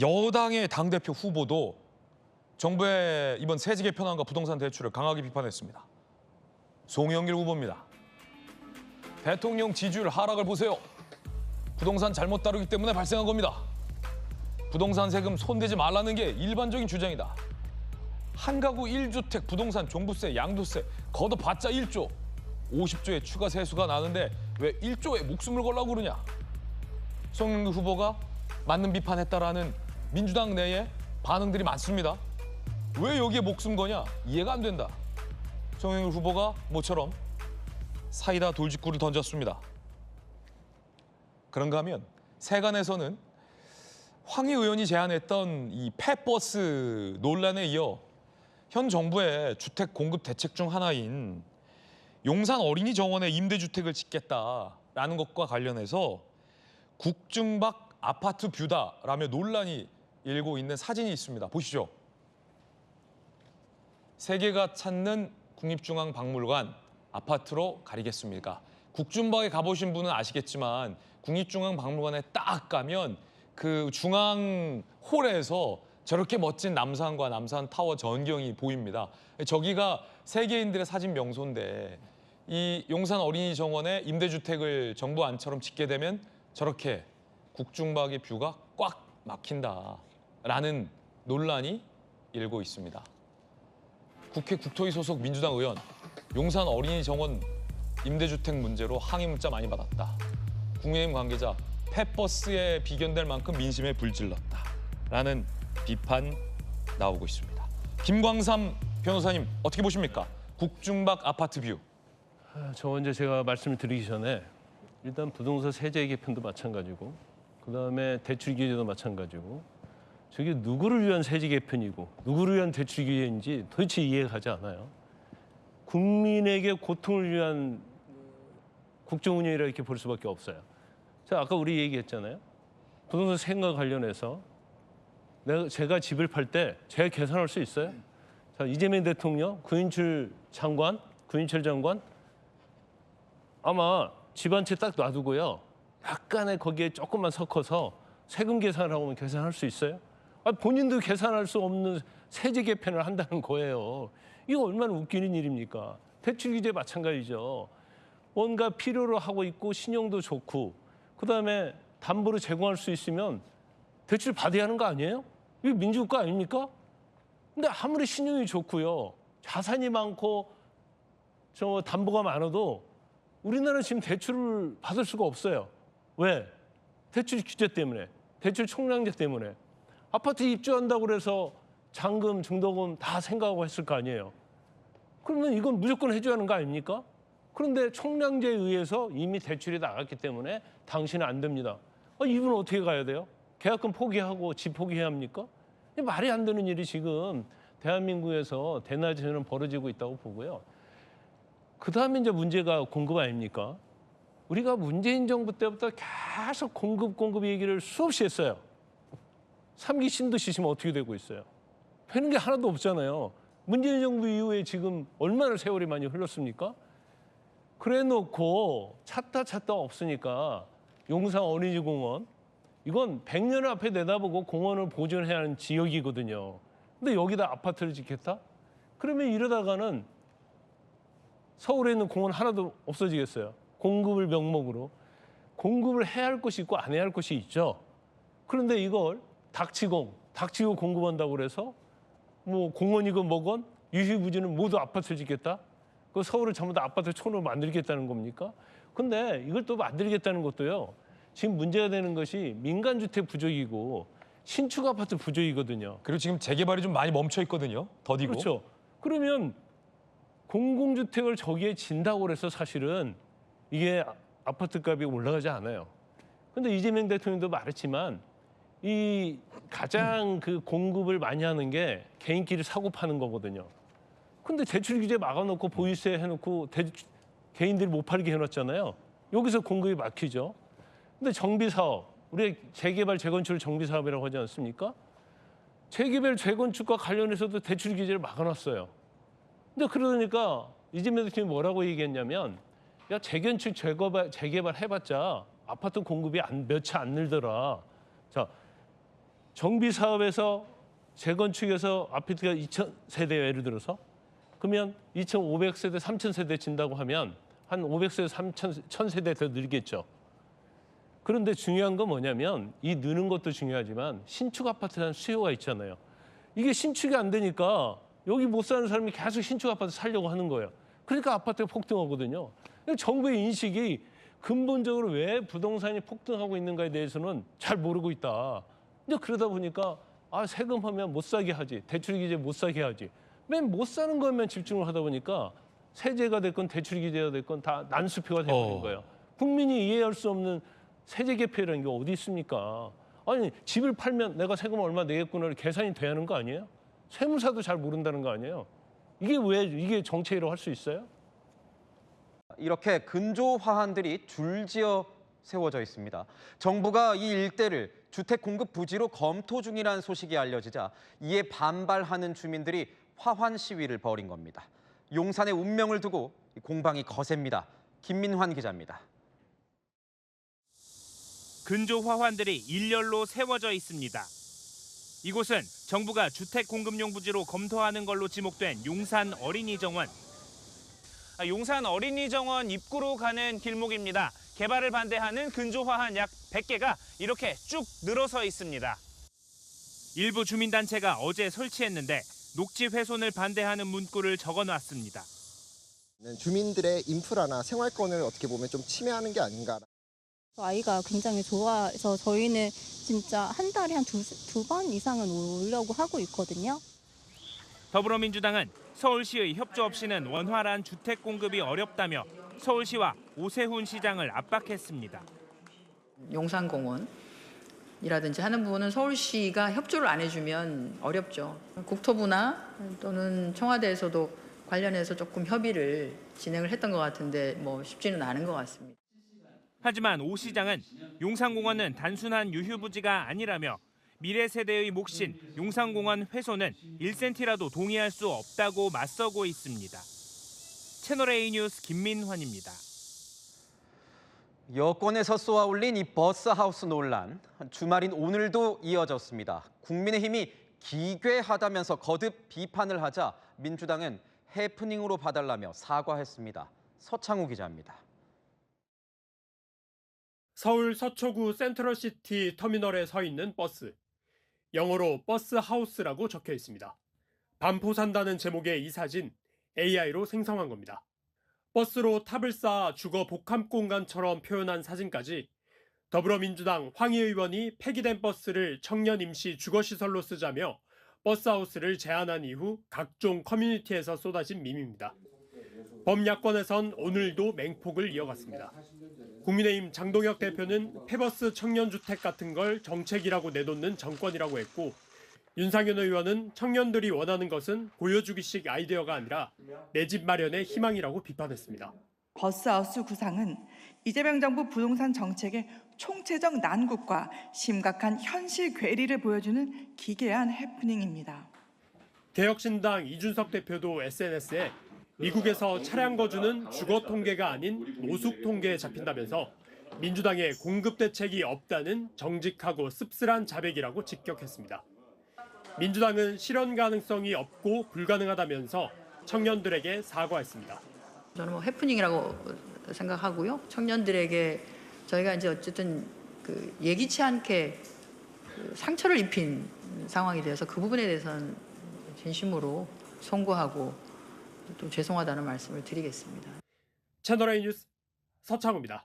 여당의 당대표 후보도 정부의 이번 세제 개편안과 부동산 대출을 강하게 비판했습니다. 송영길 후보입니다. 대통령 지지율 하락을 보세요. 부동산 잘못 다루기 때문에 발생한 겁니다. 부동산 세금 손대지 말라는 게 일반적인 주장이다. 한 가구 1주택 부동산 종부세, 양도세 걷어봤자 1조. 50조의 추가 세수가 나는데 왜 1조에 목숨을 걸라고 그러냐. 송영길 후보가 맞는 비판했다라는 민주당 내에 반응들이 많습니다. 왜 여기에 목숨 거냐? 이해가 안 된다. 송영길 후보가 모처럼 사이다 돌직구를 던졌습니다. 그런가 하면 세간에서는 황희 의원이 제안했던 이 폐버스 논란에 이어 현 정부의 주택 공급 대책 중 하나인 용산 어린이 정원에 임대주택을 짓겠다라는 것과 관련해서 국중박 아파트 뷰다라며 논란이 일고 있는 사진이 있습니다. 보시죠. 세계가 찾는 국립중앙박물관 아파트로 가리겠습니까? 국중박에 가보신 분은 아시겠지만 국립중앙박물관에 딱 가면 그 중앙 홀에서 저렇게 멋진 남산과 남산 타워 전경이 보입니다. 저기가 세계인들의 사진 명소인데 이 용산 어린이 정원에 임대주택을 정부 안처럼 짓게 되면 저렇게 국중박의 뷰가 꽉 막힌다라는 논란이 일고 있습니다. 국회 국토위 소속 민주당 의원, 용산 어린이 정원 임대주택 문제로 항의 문자 많이 받았다. 국민의힘 관계자, 폐버스에 비견될 만큼 민심에 불질렀다라는 비판 나오고 있습니다. 김광삼 변호사님 어떻게 보십니까? 국중박 아파트 뷰. 저 먼저 제가 말씀을 드리기 전에 일단 부동산 세제 개편도 마찬가지고 그다음에 대출 규제도 마찬가지고 저게 누구를 위한 세제 개편이고 누구를 위한 대출 규제인지 도대체 이해가 가지 않아요. 국민에게 고통을 위한 국정운영이라 이렇게 볼 수밖에 없어요. 자, 아까 우리 얘기했잖아요. 부동산 세금과 관련해서 제가 집을 팔 때 제가 계산할 수 있어요? 자, 이재명 대통령, 구인철 장관 아마 집 한 채 딱 놔두고요. 약간의 거기에 조금만 섞어서 세금 계산하고 하면 계산할 수 있어요? 본인도 계산할 수 없는 세제 개편을 한다는 거예요. 이거 얼마나 웃기는 일입니까? 대출 규제 마찬가지죠. 뭔가 필요로 하고 있고 신용도 좋고 그다음에 담보로 제공할 수 있으면 대출 받아야 하는 거 아니에요? 이게 민주국가 아닙니까? 근데 아무리 신용이 좋고요. 자산이 많고 저 담보가 많아도 우리나라는 지금 대출을 받을 수가 없어요. 왜? 대출 규제 때문에, 대출 총량제 때문에. 아파트 입주한다고 그래서 잔금, 중도금 다 생각하고 했을 거 아니에요. 그러면 이건 무조건 해줘야 하는 거 아닙니까? 그런데 총량제에 의해서 이미 대출이 나갔기 때문에 당신은 안 됩니다. 이분은 어떻게 가야 돼요? 계약금 포기하고 집 포기해야 합니까? 말이 안 되는 일이 지금 대한민국에서 대낮에는 벌어지고 있다고 보고요. 그다음에 이제 문제가 공급 아닙니까? 우리가 문재인 정부 때부터 계속 공급 얘기를 수없이 했어요. 3기 신도시 지금 어떻게 되고 있어요? 되는 게 하나도 없잖아요. 문재인 정부 이후에 지금 얼마나 세월이 많이 흘렀습니까? 그래 놓고 찾다 없으니까 용산 어린이공원 이건 100년 앞에 내다보고 공원을 보존해야 하는 지역이거든요. 근데 여기다 아파트를 짓겠다? 그러면 이러다가는 서울에 있는 공원 하나도 없어지겠어요. 공급을 명목으로. 공급을 해야 할 것이 있고 안 해야 할 것이 있죠. 그런데 이걸 닥치고 공급한다고 그래서 뭐 공원이건 뭐건 유희부지는 모두 아파트를 짓겠다? 그 서울을 전부 다 아파트 촌으로 만들겠다는 겁니까? 근데 이걸 또 만들겠다는 것도요. 지금 문제가 되는 것이 민간주택 부족이고 신축 아파트 부족이거든요. 그리고 지금 재개발이 좀 많이 멈춰 있거든요. 더디고. 그렇죠. 그러면 공공주택을 저기에 진다고 해서 사실은 이게 아파트 값이 올라가지 않아요. 근데 이재명 대통령도 말했지만 이 가장 그 공급을 많이 하는 게 개인끼리 사고 파는 거거든요. 근데 대출 규제 막아놓고 보유세 해놓고 개인들이 못 팔게 해놨잖아요. 여기서 공급이 막히죠. 근데 정비사업, 우리 재개발, 재건축을 정비사업이라고 하지 않습니까? 재개발, 재건축과 관련해서도 대출 규제를 막아놨어요. 근데 그러니까 이재명 대통령이 뭐라고 얘기했냐면 야 재건축, 재개발 해봤자 아파트 공급이 몇 채 안 늘더라. 자, 정비 사업에서 재건축에서 아파트가 2,000세대예요, 예를 들어서. 그러면 2,500세대, 3,000세대 진다고 하면 한 500세대, 1,000세대 더 늘겠죠. 그런데 중요한 건 뭐냐면 이 느는 것도 중요하지만 신축 아파트라는 수요가 있잖아요. 이게 신축이 안 되니까 여기 못 사는 사람이 계속 신축 아파트 살려고 하는 거예요. 그러니까 아파트가 폭등하거든요. 정부의 인식이 근본적으로 왜 부동산이 폭등하고 있는가에 대해서는 잘 모르고 있다. 이제 그러다 보니까 세금하면 못 사게 하지, 대출 규제 못 사게 하지. 맨 못 사는 것만 집중을 하다 보니까 세제가 됐건 대출 규제가 됐건 다 난수표가 되는 거예요. 국민이 이해할 수 없는 세제 개편이라는 게 어디 있습니까? 아니 집을 팔면 내가 세금 얼마 내겠구나를 계산이 돼야 하는 거 아니에요? 세무사도 잘 모른다는 거 아니에요? 이게 정책이라고 할 수 있어요? 이렇게 근조 화환들이 줄지어 세워져 있습니다. 정부가 이 일대를 주택 공급 부지로 검토 중이라는 소식이 알려지자 이에 반발하는 주민들이 화환 시위를 벌인 겁니다. 용산의 운명을 두고 공방이 거셉니다. 김민환 기자입니다. 근조 화환들이 일렬로 세워져 있습니다. 이곳은 정부가 주택 공급용 부지로 검토하는 걸로 지목된 용산 어린이정원. 용산 어린이정원 입구로 가는 길목입니다. 개발을 반대하는 근조 화환 약 100개가 이렇게 쭉 늘어서 있습니다. 일부 주민단체가 어제 설치했는데 녹지 훼손을 반대하는 문구를 적어놨습니다. 주민들의 인프라나 생활권을 어떻게 보면 좀 침해하는 게 아닌가. 아이가 굉장히 좋아해서 저희는 진짜 한 달에 한 두 번 이상은 오려고 하고 있거든요. 더불어민주당은 서울시의 협조 없이는 원활한 주택 공급이 어렵다며 서울시와 오세훈 시장을 압박했습니다. 용산공원이라든지 하는 부분은 서울시가 협조를 안 해주면 어렵죠. 국토부나 또는 청와대에서도 관련해서 조금 협의를 진행을 했던 것 같은데 쉽지는 않은 것 같습니다. 하지만 오 시장은 용산공원은 단순한 유휴부지가 아니라며 미래 세대의 몫인 용산공원 훼손은 1cm라도 동의할 수 없다고 맞서고 있습니다. 채널A 뉴스 김민환입니다. 여권에서 쏘아올린 이 버스하우스 논란, 주말인 오늘도 이어졌습니다. 국민의힘이 기괴하다면서 거듭 비판을 하자 민주당은 해프닝으로 봐달라며 사과했습니다. 서창우 기자입니다. 서울 서초구 센트럴시티 터미널에 서 있는 버스. 영어로 버스 하우스라고 적혀 있습니다. 반포 산다는 제목의 이 사진 AI로 생성한 겁니다. 버스로 탑을 쌓아 주거 복합 공간처럼 표현한 사진까지 더불어민주당 황희 의원이 폐기된 버스를 청년 임시 주거시설로 쓰자며 버스하우스를 제안한 이후 각종 커뮤니티에서 쏟아진 밈입니다. 범야권에선 오늘도 맹폭을 이어갔습니다. 국민의힘 장동혁 대표는 폐버스 청년주택 같은 걸 정책이라고 내놓는 정권이라고 했고 윤상현 의원은 청년들이 원하는 것은 보여주기식 아이디어가 아니라 내 집 마련의 희망이라고 비판했습니다. 버스하우스 구상은 이재명 정부 부동산 정책의 총체적 난국과 심각한 현실 괴리를 보여주는 기괴한 해프닝입니다. 개혁신당 이준석 대표도 SNS에 미국에서 차량 거주는 주거 통계가 아닌 노숙 통계에 잡힌다면서 민주당의 공급 대책이 없다는 정직하고 씁쓸한 자백이라고 직격했습니다. 민주당은 실현 가능성이 없고 불가능하다면서 청년들에게 사과했습니다. 저는 해프닝이라고 생각하고요. 청년들에게 저희가 이제 어쨌든 예기치 않게 상처를 입힌 상황이 되어서 그 부분에 대해서는 진심으로 송구하고 또 죄송하다는 말씀을 드리겠습니다. 채널A 뉴스 서창우입니다.